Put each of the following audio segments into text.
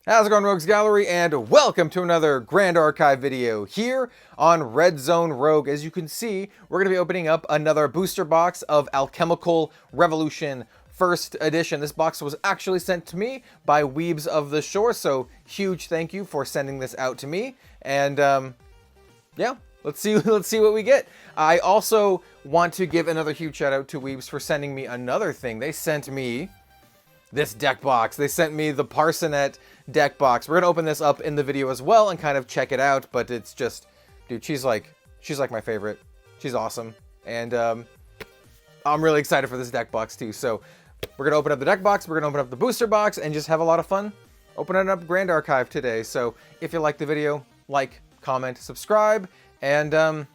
How's it going, Rogues Gallery, and welcome to another Grand Archive video here on Red Zone Rogue. As you can see, we're going to be opening up another booster box of Alchemical Revolution First Edition. This box was actually sent to me by Weebs of the Shore, so huge thank you for sending this out to me. And yeah, let's see what we get. I also want to give another huge shout out to Weebs for sending me another thing. They sent me this deck box. They sent me the Parsonet deck box. We're gonna open this up in the video as well and kind of check it out, but it's just, dude, she's like my favorite. She's awesome. And I'm really excited for this deck box too. So we're gonna open up the deck box, we're gonna open up the booster box, and just have a lot of fun opening up Grand Archive today. So if you like the video, like, comment, subscribe, and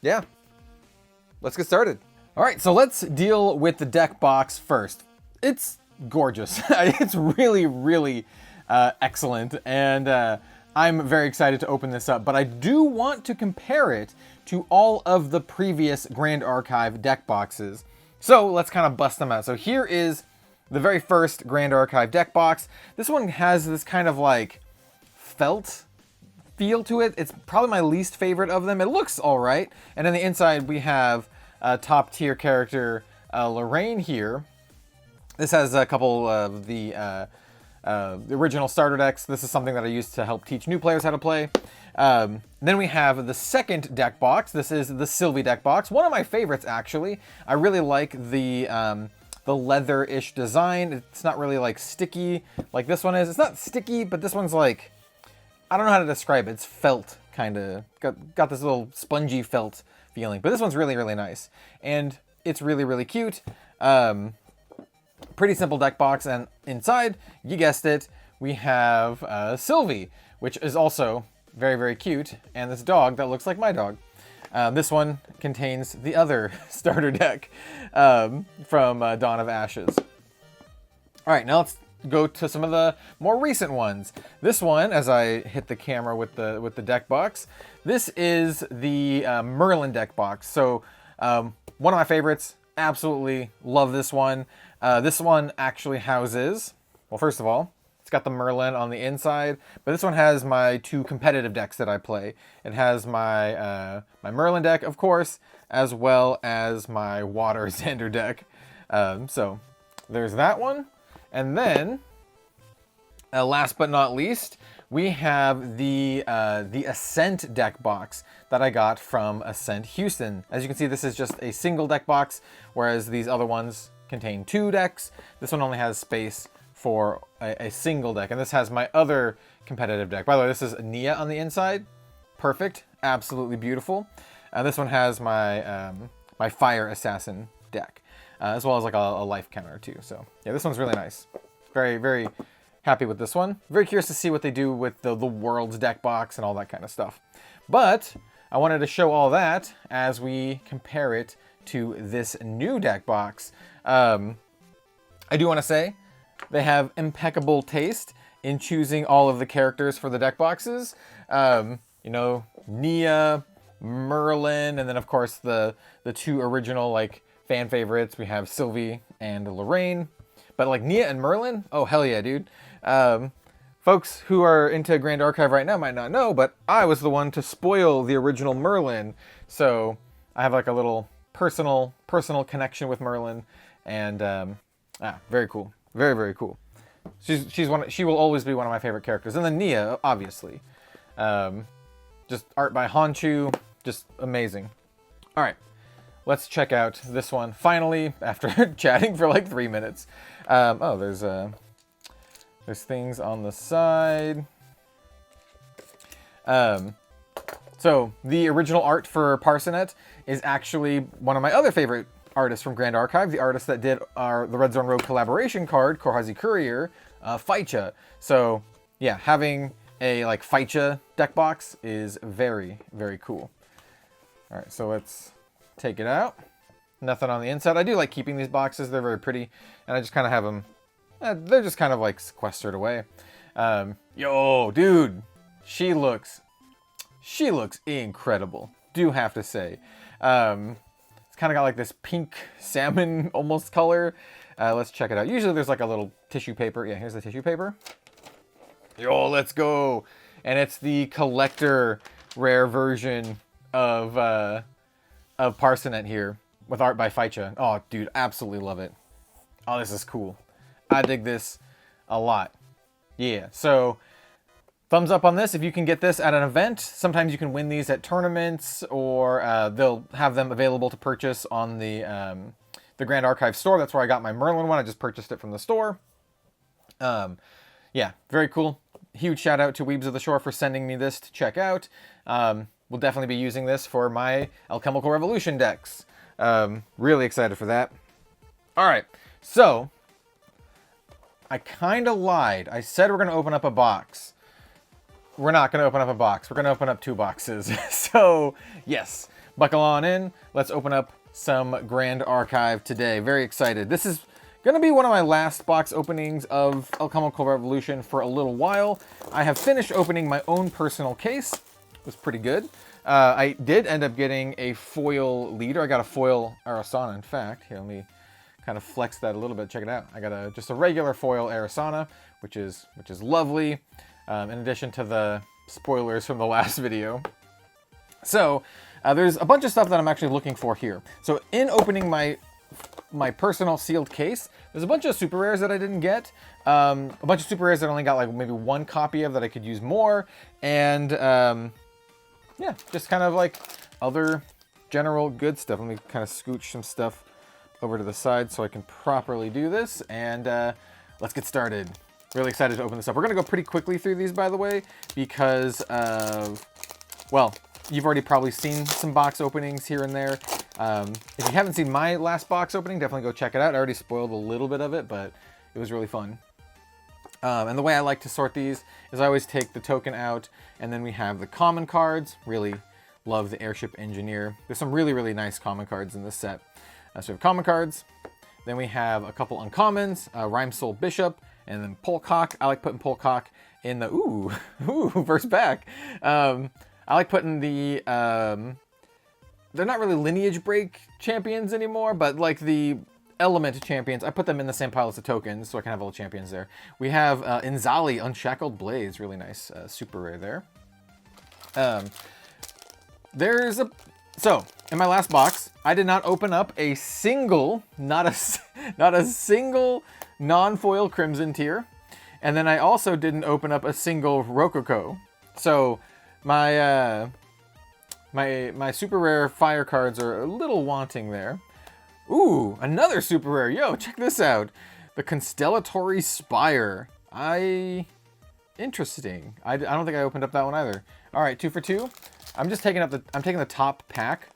yeah, let's get started. All right, so let's deal with the deck box first. It's gorgeous. It's really excellent, and I'm very excited to open this up, but I do want to compare it to all of the previous Grand Archive deck boxes. So let's kind of bust them out. So here is the very first Grand Archive deck box. This one has this kind of like felt feel to it. It's probably my least favorite of them. It looks all right. And on the inside we have a top tier character, Lorraine here. This has a couple of the original starter decks. This is something that I use to help teach new players how to play. Then we have the second deck box. This is the Sylvie deck box. One of my favorites, actually. I really like the leather-ish design. It's not really like sticky like this one is. It's not sticky, but this one's like, I don't know how to describe it. It's felt, kind of. Got this little spongy felt feeling. But this one's really nice. And it's really cute. Pretty simple deck box, and inside, you guessed it, we have Sylvie, which is also very cute, and this dog that looks like my dog. This one contains the other starter deck from Dawn of Ashes. All right, now let's go to some of the more recent ones. This one, as I hit the camera with the deck box, this is the Merlin deck box. So one of my favorites. Absolutely love this one. This one actually houses, well, first of all, it's got the Merlin on the inside, but this one has my two competitive decks that I play. It has my my Merlin deck, of course, as well as my Water Xander deck. So there's that one. And then, last but not least, we have the Ascent deck box that I got from Ascent Houston. As you can see, this is just a single deck box, whereas these other ones contain two decks. This one only has space for a single deck, and this has my other competitive deck. By the way, this is Nia on the inside. Perfect, absolutely beautiful. This one has my my Fire Assassin deck, as well as like a life counter too. So yeah, this one's really nice. Very happy with this one. Very curious to see what they do with the Worlds deck box and all that kind of stuff. But I wanted to show all that as we compare it to this new deck box. I do want to say they have impeccable taste in choosing all of the characters for the deck boxes. You know, Nia, Merlin, and then of course the two original like fan favorites. We have Sylvie and Lorraine. But like Nia and Merlin, oh hell yeah, dude. Folks who are into Grand Archive right now might not know, but I was the one to spoil the original Merlin. So I have like a little personal connection with Merlin, and very cool. Very cool. She will always be one of my favorite characters. And then Nia, obviously. Just art by Honshu, just amazing. All right. Let's check out this one finally after chatting for like 3 minutes. Oh, there's things on the side. So the original art for Parsonet is actually one of my other favorite artists from Grand Archive, the artist that did the Red Zone Rogue collaboration card, Korhazi Courier, Faicha. So yeah, having a like Faicha deck box is very cool. All right, so let's take it out. Nothing on the inside. I do like keeping these boxes. They're very pretty, and I just kind of have them. They're just kind of like sequestered away. Yo, dude, she looks incredible. Do have to say. It's kind of got like this pink salmon almost color. Let's check it out. Usually there's like a little tissue paper. Yeah, here's the tissue paper. Yo, let's go. And it's the collector rare version of Parsonet here with art by Faicha. Oh, dude, absolutely love it. Oh, this is cool. I dig this a lot. Yeah, so thumbs up on this if you can get this at an event. Sometimes you can win these at tournaments, or they'll have them available to purchase on the Grand Archive store. That's where I got my Merlin one. I just purchased it from the store. Yeah, very cool. Huge shout out to Weebs of the Shore for sending me this to check out. We'll definitely be using this for my Alchemical Revolution decks. Really excited for that. All right, so I kind of lied. I said we're going to open up a box. We're not going to open up a box. We're going to open up 2 boxes. So, yes, buckle on in. Let's open up some Grand Archive today. Very excited. This is going to be one of my last box openings of Alchemical Revolution for a little while. I have finished opening my own personal case. It was pretty good. I did end up getting a foil leader. I got a foil Arasana, in fact. Here, let me kind of flex that a little bit. Check it out. I got just a regular foil Arasana, which is lovely. In addition to the spoilers from the last video. So there's a bunch of stuff that I'm actually looking for here. So in opening my personal sealed case, there's a bunch of super rares that I didn't get. A bunch of super rares that I only got like maybe 1 copy of that I could use more. And yeah, just kind of like other general good stuff. Let me kind of scooch some stuff over to the side so I can properly do this. And let's get started. Really excited to open this up. We're going to go pretty quickly through these, by the way, because of, well, you've already probably seen some box openings here and there. If you haven't seen my last box opening, definitely go check it out. I already spoiled a little bit of it, but it was really fun. And the way I like to sort these is I always take the token out, and then we have the common cards. Really love the Airship Engineer. There's some really, really nice common cards in this set. So we have common cards. Then we have a couple uncommons, Rhymesoul Bishop, and then Polcock. I like putting Polcock in the, ooh, first back. I like putting the, they're not really lineage break champions anymore, but like the element champions, I put them in the same pile as the tokens, so I can have all the champions there. We have Inzali, Unshackled Blades, really nice, super rare there. So, in my last box, I did not open up a single, not a single non-foil Crimson Tier. And then I also didn't open up a single Rococo. So, my super rare fire cards are a little wanting there. Ooh, another super rare. Yo, check this out. The Constellatory Spire. Interesting. I don't think I opened up that one either. All right, 2 for 2. I'm taking the top pack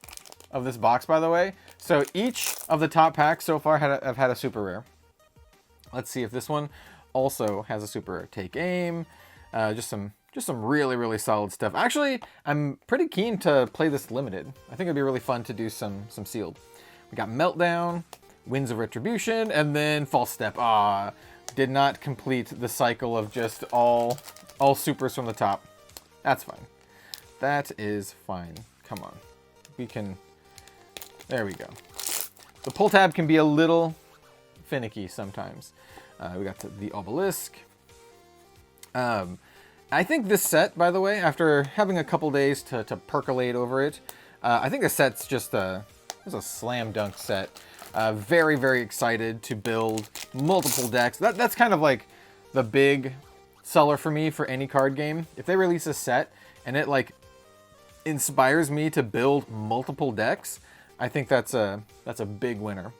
of this box, by the way. So each of the top packs so far have had a super rare. Let's see if this one also has a super rare. Take Aim. Just some really, really solid stuff. Actually, I'm pretty keen to play this limited. I think it'd be really fun to do some sealed. We got Meltdown, Winds of Retribution, and then False Step. Did not complete the cycle of just all supers from the top. That's fine. That is fine. Come on. We can... There we go. The pull tab can be a little finicky sometimes. We got the Obelisk. I think this set, by the way, after having a couple days to percolate over it, I think this set's just it's a slam dunk set. Very, very excited to build multiple decks. That's kind of like the big seller for me for any card game. If they release a set and it like inspires me to build multiple decks, I think that's a big winner.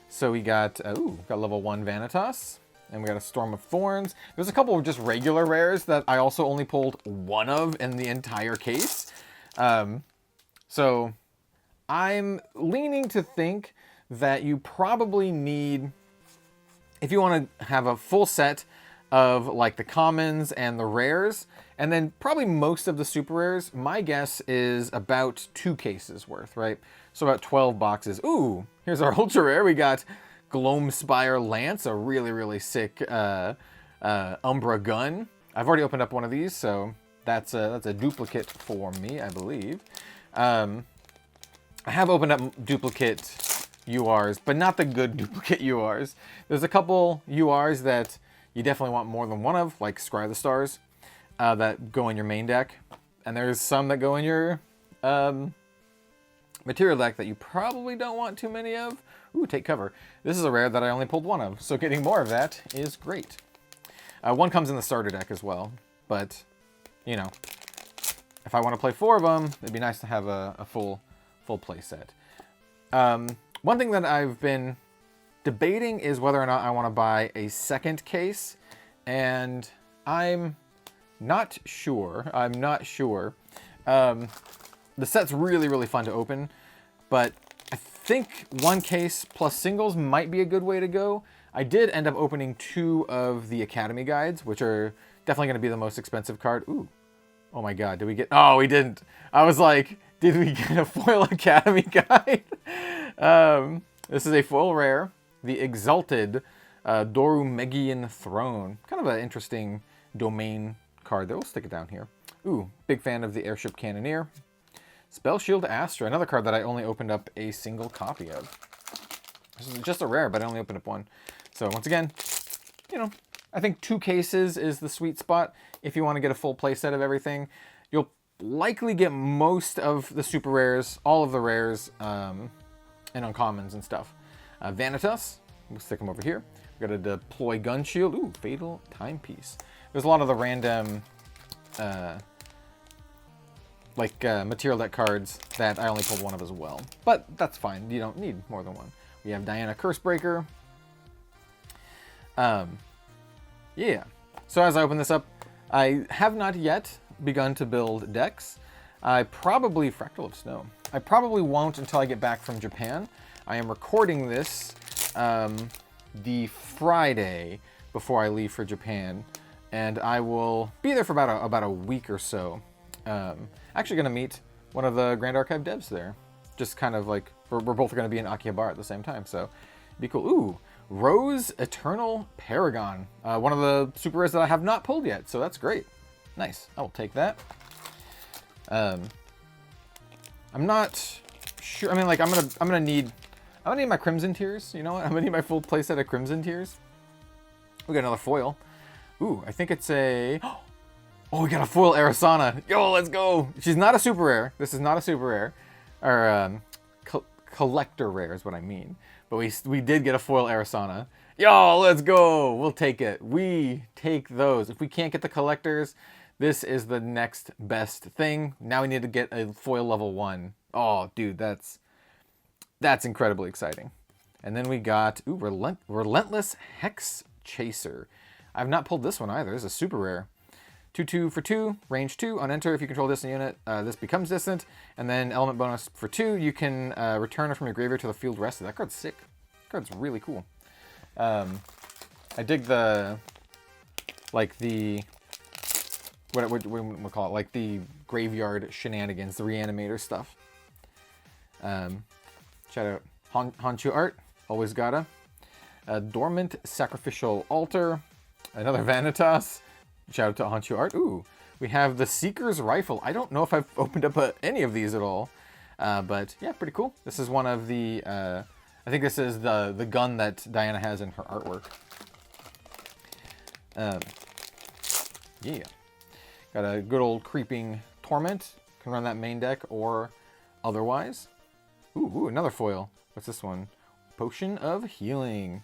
So we got level 1 Vanitas, and we got a Storm of Thorns. There's a couple of just regular rares that I also only pulled 1 of in the entire case. So I'm leaning to think that you probably need, if you want to have a full set of like the commons and the rares, and then probably most of the super rares, my guess is about 2 cases worth, right? So about 12 boxes. Ooh, here's our ultra rare. We got Gloamspire Lance, a really, really sick Umbra gun. I've already opened up one of these, so that's a duplicate for me, I believe. I have opened up duplicate URs, but not the good duplicate URs. There's a couple URs that you definitely want more than one of, like Scry the Stars. that go in your main deck, and there's some that go in your material deck that you probably don't want too many of. Ooh, take cover. This is a rare that I only pulled one of, so getting more of that is great. One comes in the starter deck as well, but, you know, if I want to play 4 of them, it'd be nice to have a full play set. One thing that I've been debating is whether or not I want to buy a second case, and I'm not sure. The set's really, really fun to open, but I think one case plus singles might be a good way to go. I did end up opening 2 of the Academy guides, which are definitely going to be the most expensive card. Ooh. Oh my god, did we get... Oh, we didn't. I was like, did we get a foil Academy guide? This is a foil rare. The Exalted Dorumegian Throne. Kind of an interesting domain card there. We'll stick it down here. Ooh, big fan of the Airship Cannoneer. Spell Shield Astra, another card that I only opened up a single copy of. This is just a rare, but I only opened up 1. So once again, you know, I think 2 cases is the sweet spot if you want to get a full play set of everything. You'll likely get most of the super rares, all of the rares, and uncommons and stuff. Vanitas, we'll stick them over here. We've got a Deploy Gun Shield. Ooh, Fatal Timepiece. There's a lot of the random material deck cards that I only pulled 1 of as well. But that's fine. You don't need more than 1. We have Diana Cursebreaker. Yeah. So as I open this up, I have not yet begun to build decks. Fractal of Snow. I probably won't until I get back from Japan. I am recording this the Friday before I leave for Japan, and I will be there for about a week or so. Actually going to meet one of the Grand Archive devs there. Just kind of like, we're both going to be in Akihabara at the same time, so it'd be cool. Ooh, Rose Eternal Paragon. One of the super rares that I have not pulled yet, so that's great. Nice, I will take that. I'm not sure, I mean, like, I'm gonna need my Crimson Tears, you know what? I'm gonna need my full playset of Crimson Tears. We got another foil. Ooh, I think it's a... Oh, we got a foil Arisana. Yo, let's go. She's not a super rare. This is not a super rare. Or collector rare is what I mean. But we did get a foil Arisana. Yo, let's go. We'll take it. We take those. If we can't get the collectors, this is the next best thing. Now we need to get a foil level 1. Oh, dude, that's incredibly exciting. And then we got, ooh, Relentless Hex Chaser. I've not pulled this one either. This is a super rare. 2/2 for 2, range 2. On enter, if you control distant unit, this becomes distant. And then element bonus for 2, you can return it from your graveyard to the field rested. That card's sick. That card's really cool. I dig the, like the, what we call it, like the graveyard shenanigans, the reanimator stuff. Shout out Honshu Art, always gotta. Dormant Sacrificial Altar, another Vanitas. Shout out to Honshu Art. Ooh, we have the Seeker's Rifle. I don't know if I've opened up any of these at all, but yeah, pretty cool. This is one of the, I think this is the gun that Diana has in her artwork. Yeah. Got a good old Creeping Torment. Can run that main deck or otherwise. Ooh, another foil. What's this one? Potion of Healing.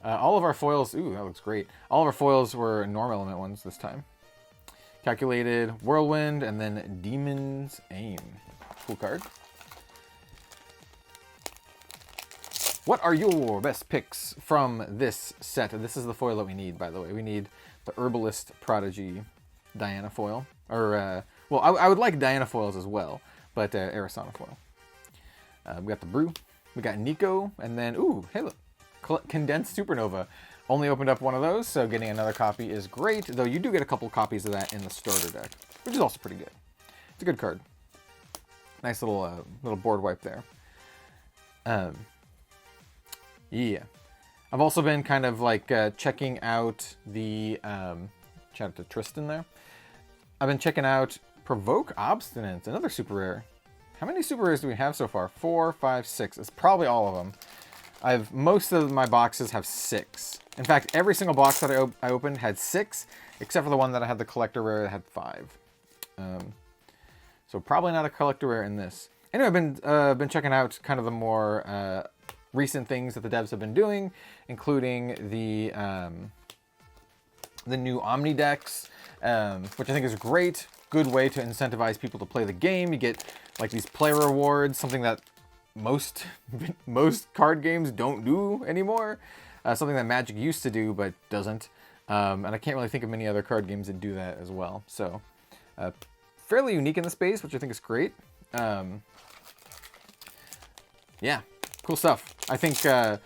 All of our foils, ooh, that looks great. All of our foils were normal element ones this time. Calculated Whirlwind, and then Demon's Aim. Cool card. What are your best picks from this set? This is the foil that we need, by the way. We need the Herbalist Prodigy Diana foil. Or, well, I would like Diana foils as well, but Arisana foil. We got the Brew. We got Nico, and then, ooh, hey, look. Condensed Supernova. Only opened up one of those, so getting another copy is great, though you do get a couple copies of that in the starter deck, which is also pretty good. It's a good card. Nice little little board wipe there. Yeah. I've also been kind of like checking out the, shout out to Tristan there. I've been checking out Provoke Obstinance, another super rare. How many super rares do we have so far? 4, 5, 6. It's probably all of them. most of my boxes have 6. In fact, every single box that I opened had 6, except for the one that I had the collector rare that had 5. So probably not a collector rare in this. Anyway, I've been checking out kind of the more recent things that the devs have been doing, including the new Omni decks, which I think is great. Good way to incentivize people to play the game. You get like these player rewards, something that most card games don't do anymore. Something that Magic used to do but doesn't. And I can't really think of many other card games that do that as well. So fairly unique in the space, which I think is great. Yeah, cool stuff. I think a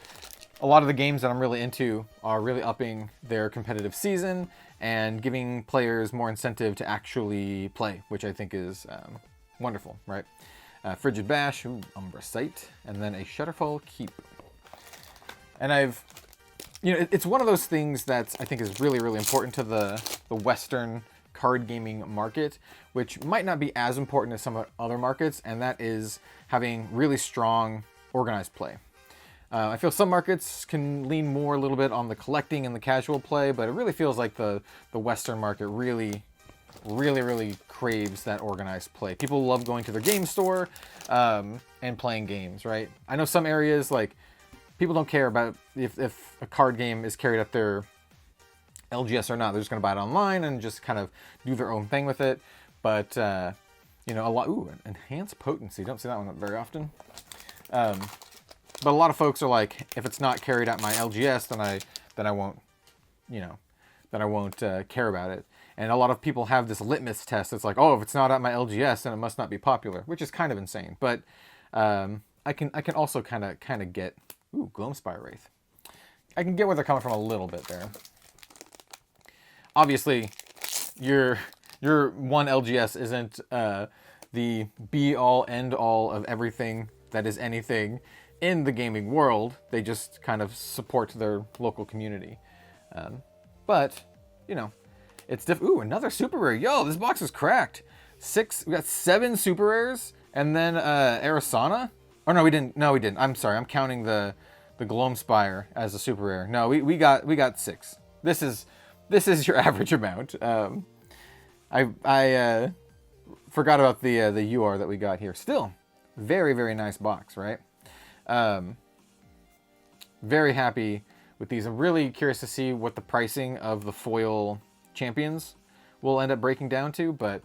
lot of the games that I'm really into are really upping their competitive season and giving players more incentive to actually play, which I think is wonderful, right? Frigid Bash, Umbra Sight, and then a Shutterfall Keep. And it's one of those things that I think is really, really important to the Western card gaming market, which might not be as important as some other markets, and that is having really strong organized play. I feel some markets can lean more a little bit on the collecting and the casual play, but it really feels like the Western market really craves that organized play. People love going to their game store and playing games, right? I know some areas, like, people don't care about if a card game is carried at their LGS or not. They're just going to buy it online and just kind of do their own thing with it. But, a lot... Ooh, enhanced potency. Don't see that one very often. But a lot of folks are like, if it's not carried at my LGS, then I won't, then I won't care about it. And a lot of people have this litmus test. It's like, oh, if it's not at my LGS, then it must not be popular, which is kind of insane. But I can also kind of get... Ooh, Gloamspire Wraith. I can get where they're coming from a little bit there. Obviously, your one LGS isn't the be-all, end-all of everything that is anything in the gaming world. They just kind of support their local community. But, it's ooh, another super rare. Yo, this box is cracked. We got 7 super rares, and then Arisana. Oh, no, we didn't. No, we didn't. I'm sorry. I'm counting the Gloamspire as a super rare. No, we got 6. This is your average amount. I forgot about the UR that we got here. Still, very, very nice box, right? Very happy with these. I'm really curious to see what the pricing of the foil champions will end up breaking down to, but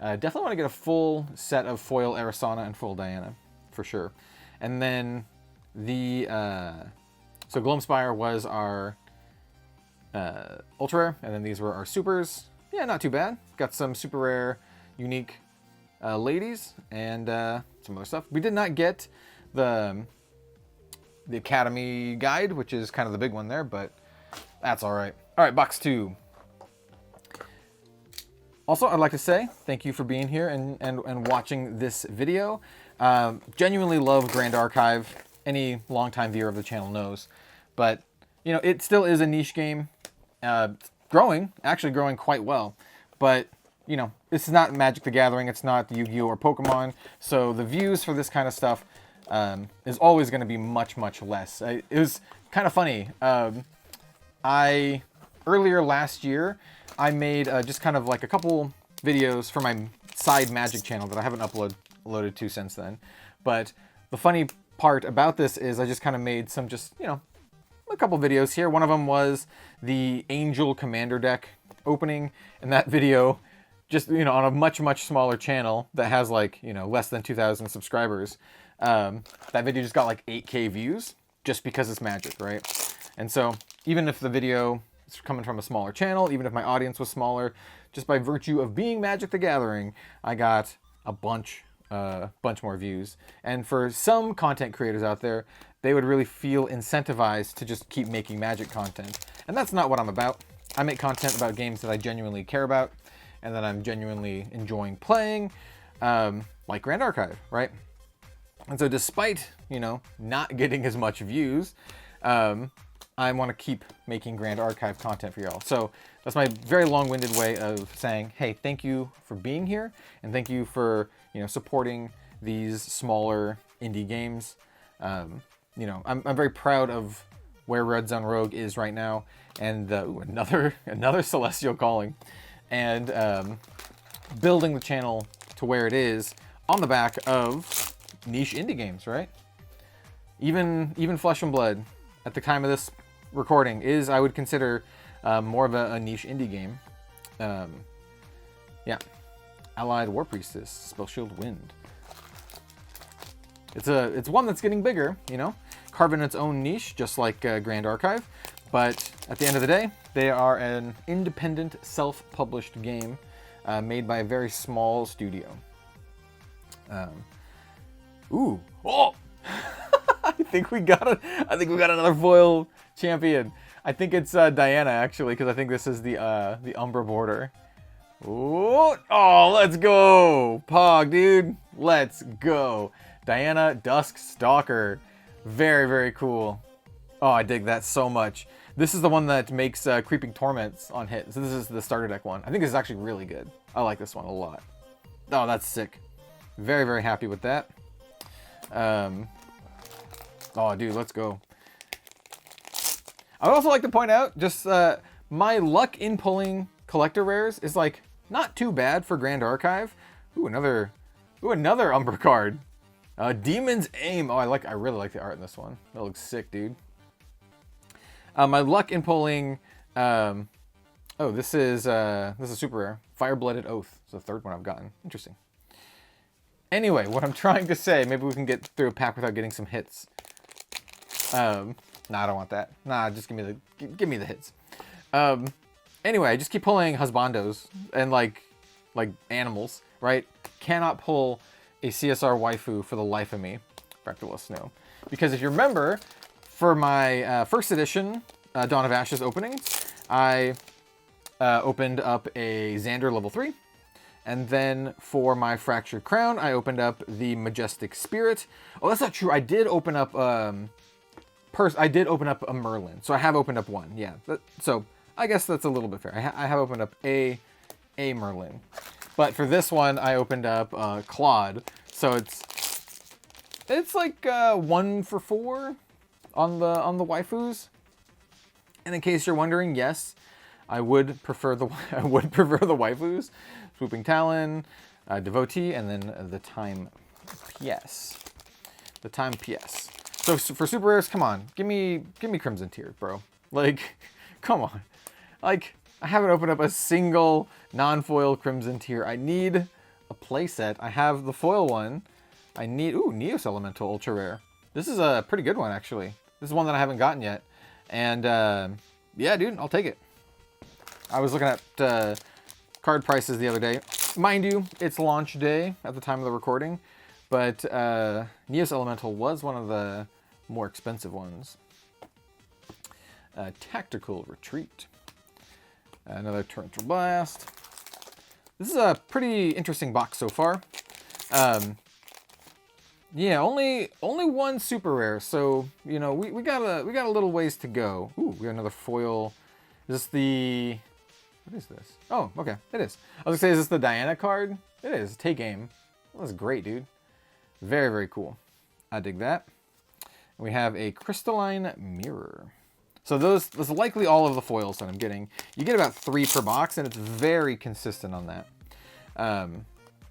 definitely want to get a full set of foil Arisana and full Diana, for sure. And then so Gloamspire was our ultra rare, and then these were our supers. Yeah, not too bad. Got some super rare, unique ladies, and some other stuff. We did not get the Academy guide, which is kind of the big one there, but that's all right. All right, box 2. Also, I'd like to say thank you for being here and watching this video. Genuinely love Grand Archive. Any longtime viewer of the channel knows. But, it still is a niche game. Actually growing quite well. But, this is not Magic the Gathering. It's not Yu-Gi-Oh! Or Pokemon. So the views for this kind of stuff is always going to be much, much less. It was kind of funny. Earlier last year, I made just kind of like a couple videos for my side Magic channel that I haven't uploaded to since then. But the funny part about this is I just kind of made some a couple videos here. One of them was the Angel Commander deck opening, and that video just, on a much, much smaller channel that has like, less than 2,000 subscribers. That video just got like 8K views just because it's Magic, right? And so even if the video is coming from a smaller channel, even if my audience was smaller, just by virtue of being Magic the Gathering, I got a bunch more views. And for some content creators out there, they would really feel incentivized to just keep making Magic content. And that's not what I'm about. I make content about games that I genuinely care about and that I'm genuinely enjoying playing, like Grand Archive, right? And so despite, not getting as much views, I want to keep making Grand Archive content for y'all. So that's my very long-winded way of saying, hey, thank you for being here, and thank you for, supporting these smaller indie games. you know, I'm very proud of where Red Zone Rogue is right now, and ooh, another Celestial Calling, and building the channel to where it is on the back of niche indie games, right? Even Flesh and Blood, at the time of this recording, is, I would consider, more of a niche indie game. Yeah, Allied War Priestess, Spell Shield Wind. It's one that's getting bigger, you know, carving its own niche, just like Grand Archive. But at the end of the day, they are an independent, self-published game made by a very small studio. Ooh, oh! I think we got another foil champion. I think it's Diana, actually, because I think this is the Umbra border. Ooh, oh, let's go, Pog, dude. Let's go. Diana Dusk Stalker. Very, very cool. Oh, I dig that so much. This is the one that makes Creeping Torments on hit. So this is the starter deck one. I think this is actually really good. I like this one a lot. Oh, that's sick. Very, very happy with that. Oh, dude, let's go. I would also like to point out, just my luck in pulling collector rares is like not too bad for Grand Archive. Ooh, another Umbra card. Demon's Aim. Oh, I really like the art in this one. That looks sick, dude. My luck in pulling. Oh, this is super rare. Fire-Blooded Oath. It's the third one I've gotten. Interesting. Anyway, what I'm trying to say, maybe we can get through a pack without getting some hits. Nah, I don't want that. Nah, just give me the hits. Anyway, I just keep pulling husbandos and like animals, right? Cannot pull a CSR waifu for the life of me. Fractal Snow. Because if you remember, for my first edition Dawn of Ashes openings, I opened up a Xander level 3. And then for my Fractured Crown, I opened up the Majestic Spirit. Oh, that's not true. I did open up a Merlin. So I have opened up one. Yeah. So I guess that's a little bit fair. I have opened up a Merlin. But for this one, I opened up Claude. So it's like 1 for 4 on the waifus. And in case you're wondering, yes, I would prefer the waifus. Swooping Talon, Devotee, and then the Time PS. The Time PS. So for super rares, come on, give me Crimson Tear, bro. Like, come on. Like, I haven't opened up a single non-foil Crimson Tear. I need a playset. I have the foil one. I need Neos Elemental Ultra Rare. This is a pretty good one, actually. This is one that I haven't gotten yet, and yeah, dude, I'll take it. I was looking at card prices the other day. Mind you, it's launch day at the time of the recording, but Neos Elemental was one of the more expensive ones. Tactical Retreat. Another Torrential Blast. This is a pretty interesting box so far. Yeah, only one super rare, so you know we got a little ways to go. Ooh, we got another foil. Is this the... What is this? Oh, okay, it is. I was gonna say, is this the Diana card? It is. Take Aim. That's great, dude. Very, very cool. I dig that. We have a Crystalline Mirror. So those are likely all of the foils that I'm getting. You get about 3 per box, and it's very consistent on that.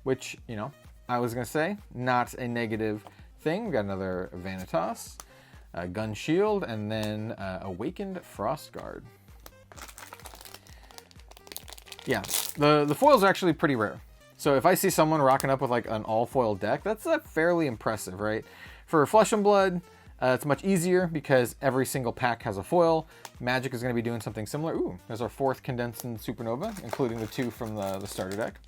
Which, you know, I was gonna say, not a negative thing. We got another Vanitas, Gun Shield, and then Awakened Frostguard. Yeah, the foils are actually pretty rare. So if I see someone rocking up with like an all foil deck, that's fairly impressive, right? For Flesh and Blood, it's much easier because every single pack has a foil. Magic is going to be doing something similar. Ooh, there's our 4th Condensed Supernova, including the 2 from the starter deck.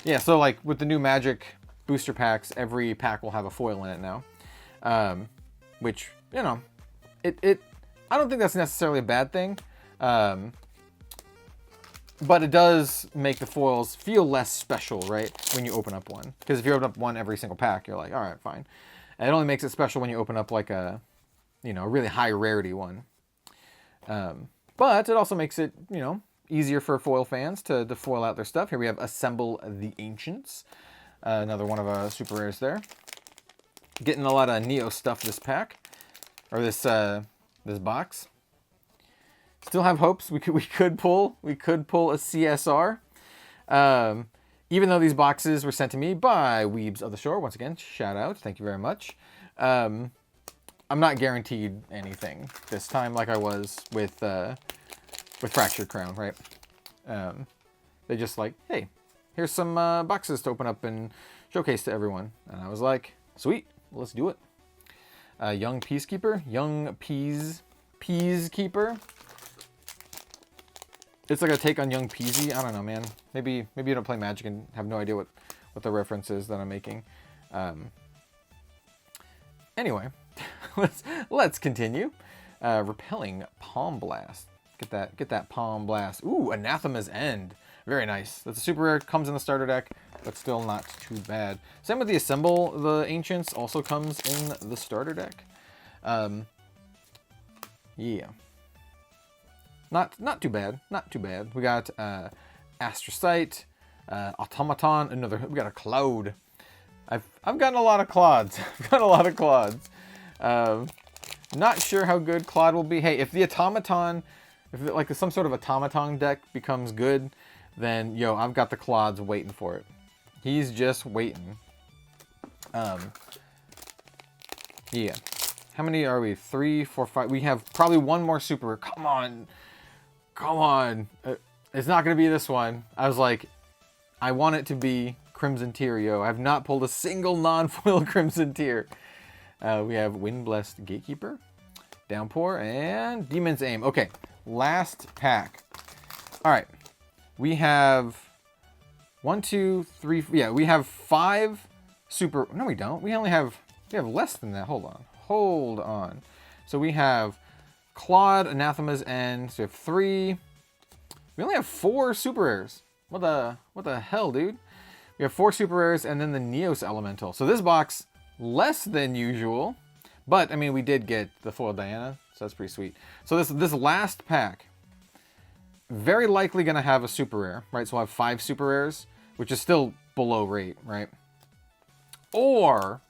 Yeah, so like with the new Magic booster packs, every pack will have a foil in it now. Which, you know, I don't think that's necessarily a bad thing. But it does make the foils feel less special, right, when you open up one. Because if you open up one every single pack, you're like, all right, fine. And it only makes it special when you open up like a, you know, a really high rarity one. But it also makes it, you know, easier for foil fans to foil out their stuff. Here we have Assemble the Ancients. Another one of our super rares there. Getting a lot of Neo stuff this pack, or this box. Still have hopes we could pull a CSR. Even though these boxes were sent to me by Weebs of the Shore, once again, shout out, thank you very much. I'm not guaranteed anything this time, like I was with Fractured Crown, right? They just like, hey, here's some boxes to open up and showcase to everyone, and I was like, sweet, let's do it. Young Peacekeeper, Young Peacekeeper. It's like a take on Young Peasy. I don't know, man. Maybe you don't play Magic and have no idea what the reference is that I'm making. Anyway, let's continue. Repelling Palm Blast. Get that Palm Blast. Ooh, Anathema's End. Very nice. That's a super rare. Comes in the starter deck, but still not too bad. Same with the Assemble the Ancients. Also comes in the starter deck. Yeah. Not too bad. Not too bad. We got Astrocyte, Automaton, we got a Cloud. I've gotten a lot of Clods. Not sure how good Cloud will be. Hey, if the Automaton, if like some sort of Automaton deck becomes good, then yo, I've got the Clods waiting for it. He's just waiting. Yeah. How many are we? 3, 4, 5. We have probably one more super. Come on. It's not going to be this one. I was like, I want it to be Crimson Tier, yo. I have not pulled a single non-foil Crimson Tier. We have Windblessed Gatekeeper, Downpour, and Demon's Aim. Okay, last pack. All right, we have 1, 2, 3. Yeah, we have 5 super. No, we don't. We have less than that. Hold on. So we have Claude, Anathema's End. So we have 3. We only have 4 super rares. What the hell, dude? We have 4 super rares and then the Neos Elemental. So this box, less than usual. But, I mean, we did get the foil Diana, so that's pretty sweet. So this last pack, very likely going to have a super rare, right? So we'll have 5 super rares, which is still below rate, right? Or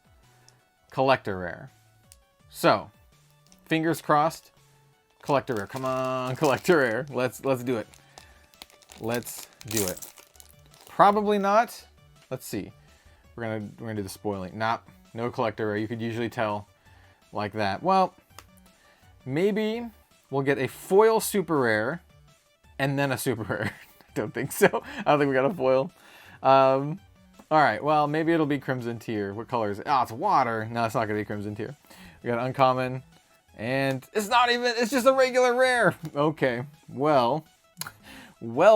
collector rare. So, fingers crossed, collector rare. Come on, collector rare. Let's do it. Let's do it. Probably not. Let's see. We're gonna do the spoiling. Nah, no collector rare. You could usually tell like that. Well, maybe we'll get a foil super rare and then a super rare. I don't think so. I don't think we got a foil. All right. Well, maybe it'll be Crimson Tier. What color is it? Oh, it's water. No, it's not gonna be Crimson Tier. We got uncommon, and it's not even. It's just a regular rare. Okay. Well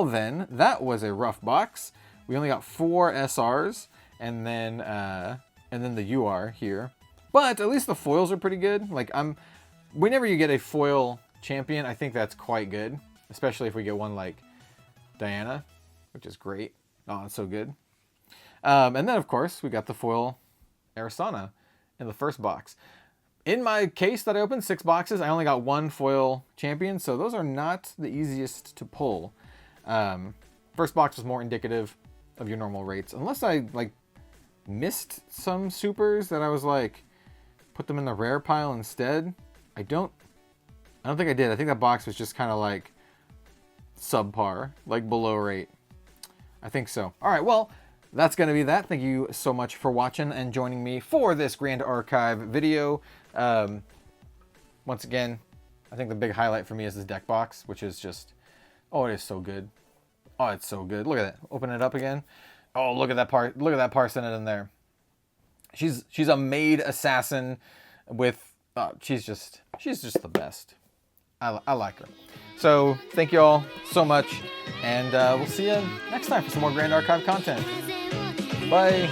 then, that was a rough box. We only got 4 SRs, and then the UR here. But at least the foils are pretty good. Like whenever you get a foil champion, I think that's quite good, especially if we get one like Diana, which is great. Oh, it's so good. And then of course we got the foil Arisana in the first box. In my case that I opened 6 boxes, I only got 1 foil champion, so those are not the easiest to pull. First box was more indicative of your normal rates, unless I like missed some supers that I was like put them in the rare pile instead. I don't think I did. I think that box was just kind of like subpar, like below rate. I think so. All right, well, that's going to be that. Thank you so much for watching and joining me for this Grand Archive video. Once again, I think the big highlight for me is this deck box, which is just, oh, it is so good. Oh, it's so good. Look at that. Open it up again. Oh, look at that part. Look at that Parsenet in there. She's a maid assassin with, she's just the best. I like her. So thank you all so much, and we'll see you next time for some more Grand Archive content. Bye.